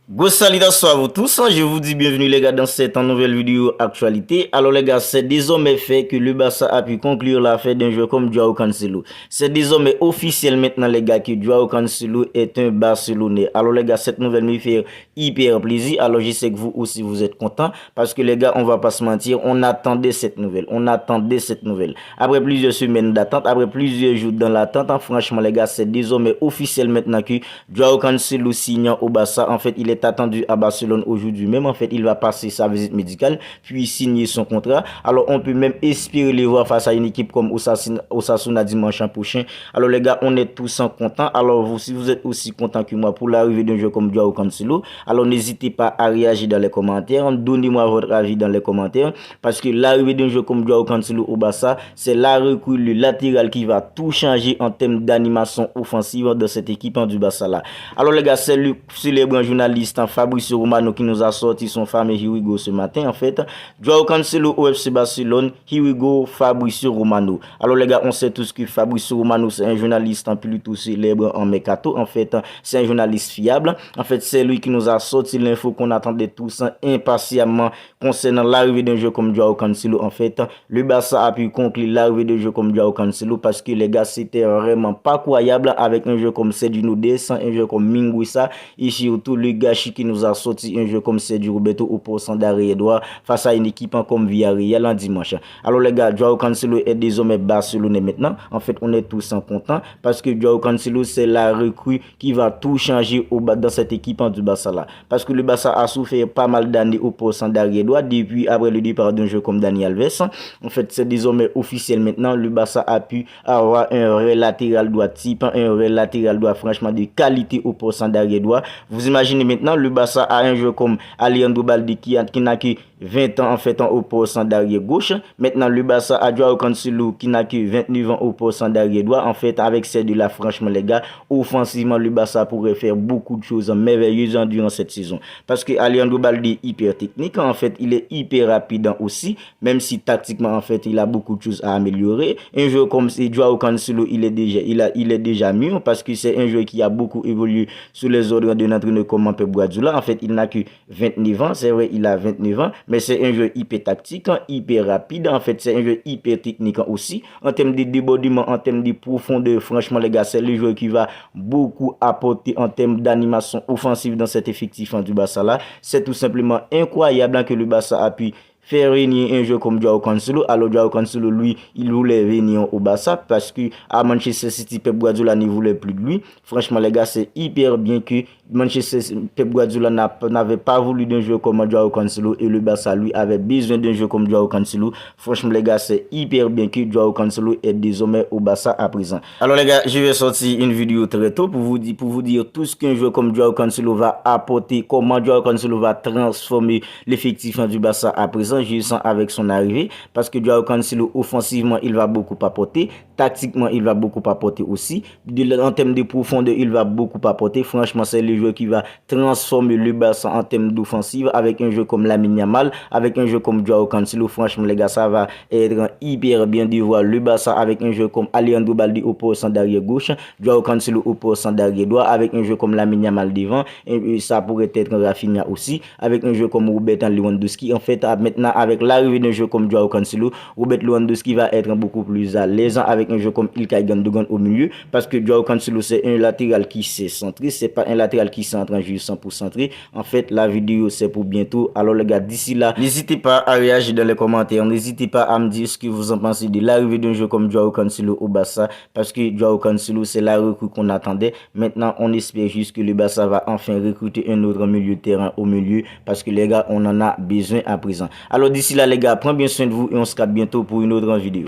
Go salutations à vous tous, je vous dis bienvenue les gars dans cette nouvelle vidéo actualité. Alors les gars, c'est désormais fait que le Barça a pu conclure l'affaire d'un joueur comme Joao Cancelo. C'est désormais officiel maintenant les gars que Joao Cancelo est un Barcelonais. Alors les gars, cette nouvelle me fait hyper plaisir. Alors je sais que vous aussi vous êtes contents parce que les gars, on va pas se mentir, on attendait cette nouvelle. Après plusieurs semaines d'attente, après plusieurs jours dans l'attente, franchement les gars, c'est désormais officiel maintenant que Joao Cancelo signant au Barça. En fait, il est attendu à Barcelone aujourd'hui même. En fait, il va passer sa visite médicale puis signer son contrat. Alors, on peut même espérer les voir face à une équipe comme Osasuna dimanche prochain. Alors, les gars, on est tous contents. Alors, vous, si vous êtes aussi contents que moi pour l'arrivée d'un joueur comme Joao Cancelo, alors n'hésitez pas à réagir dans les commentaires. Donnez-moi votre avis dans les commentaires parce que l'arrivée d'un joueur comme Joao Cancelo au Barça, c'est la recrue, le latéral qui va tout changer en termes d'animation offensive de cette équipe du Barça là. Alors, les gars, c'est le célèbre journaliste Fabrizio Romano qui nous a sorti son fameux Here We Go ce matin. En fait, Joao Cancelo au FC Barcelone, Here We Go Fabrizio Romano. Alors les gars, on sait tous que Fabrizio Romano c'est un journaliste plutôt célèbre en mercato. En fait, c'est un journaliste fiable. En fait, c'est lui qui nous a sorti l'info qu'on attendait tous impatiemment concernant l'arrivée d'un jeu comme Joao Cancelo. En fait, le Barça a pu conclure l'arrivée d'un jeu comme Joao Cancelo parce que les gars, c'était vraiment pas croyable avec un jeu comme Sergio Dest, un jeu comme Minguissa et surtout le gars qui nous a sorti un jeu comme Sergio Roberto au poste d'arrière droit face à une équipe comme Villarreal en dimanche. Alors les gars, Joao Cancelo est désormais barcelonais maintenant. En fait, on est tous contents parce que Joao Cancelo c'est la recrue qui va tout changer dans cette équipe du Barça là. Parce que le Barça a souffert pas mal d'années au poste d'arrière droit depuis après le départ d'un jeu comme Dani Alves. En fait, c'est désormais officiel maintenant. Le Barça a pu avoir un vrai latéral droit type, un vrai latéral droit franchement de qualité au poste d'arrière droit. Vous imaginez maintenant le Barça a un joueur comme Alejandro Balde qui n'a que 20 ans en fait au poste d'arrière gauche. Maintenant le Barça a Joao Cancelo qui n'a que 29 ans au poste d'arrière droit. En fait avec ces deux là franchement les gars, offensivement le Barça pourrait faire beaucoup de choses merveilleuses durant cette saison. Parce que Alejandro Balde est hyper technique, en fait il est hyper rapide aussi, même si tactiquement en fait il a beaucoup de choses à améliorer. Un joueur comme Joao Cancelo il est déjà mieux parce que c'est un joueur qui a beaucoup évolué sous les ordres de l'entraîneur comme Pep Guardiola. En fait il n'a que 29 ans, c'est vrai il a 29 ans, mais c'est un jeu hyper tactique, hyper rapide. En fait, c'est un jeu hyper technique aussi. En termes de débordement, en termes de profondeur, franchement, les gars, c'est le joueur qui va beaucoup apporter en termes d'animation offensive dans cet effectif du Barça là. C'est tout simplement incroyable que le Barça a pu faire venir un jeu comme Joao Cancelo. Alors Joao Cancelo, lui, il voulait venir au Barça parce que à Manchester City, Pep Guardiola ne voulait plus de lui. Franchement, les gars, c'est hyper bien que Pep Guardiola n'avait pas voulu d'un jeu comme Joao Cancelo et le Barça, lui, avait besoin d'un jeu comme Joao Cancelo. Franchement, les gars, c'est hyper bien que Joao Cancelo est désormais au Barça à présent. Alors les gars, je vais sortir une vidéo très tôt pour vous dire tout ce qu'un jeu comme Joao Cancelo va apporter, comment Joao Cancelo va transformer l'effectif du Barça à présent. Je sens avec son arrivée parce que Joao Cancelo offensivement il va beaucoup apporter, tactiquement il va beaucoup apporter aussi, en termes de profondeur il va beaucoup apporter. Franchement c'est le joueur qui va transformer le Barça en termes d'offensive avec un jeu comme Lamine Yamal, avec un jeu comme Joao Cancelo. Franchement les gars, ça va être hyper bien de voir le Barça avec un jeu comme Alejandro Balde au poste d'arrière gauche, Joao Cancelo au poste d'arrière droit, avec un jeu comme Lamine Yamal devant, et ça pourrait être Rafinha aussi, avec un jeu comme Robert Lewandowski. En fait maintenant avec l'arrivée d'un jeu comme Joao Cancelo, Robert Lewandowski va être beaucoup plus à l'aise avec un jeu comme Ilkay Gundogan au milieu parce que Joao Cancelo c'est un latéral qui s'est centré, c'est pas un latéral qui s'entre juste 100% centré. En fait la vidéo c'est pour bientôt. Alors les gars, d'ici là, n'hésitez pas à réagir dans les commentaires, n'hésitez pas à me dire ce que vous en pensez de l'arrivée d'un jeu comme Joao Cancelo au Barça parce que Joao Cancelo c'est la recrue qu'on attendait. Maintenant on espère juste que le Barça va enfin recruter un autre milieu de terrain au milieu parce que les gars on en a besoin à présent. Alors d'ici là les gars, prenez bien soin de vous et on se capte bientôt pour une autre vidéo.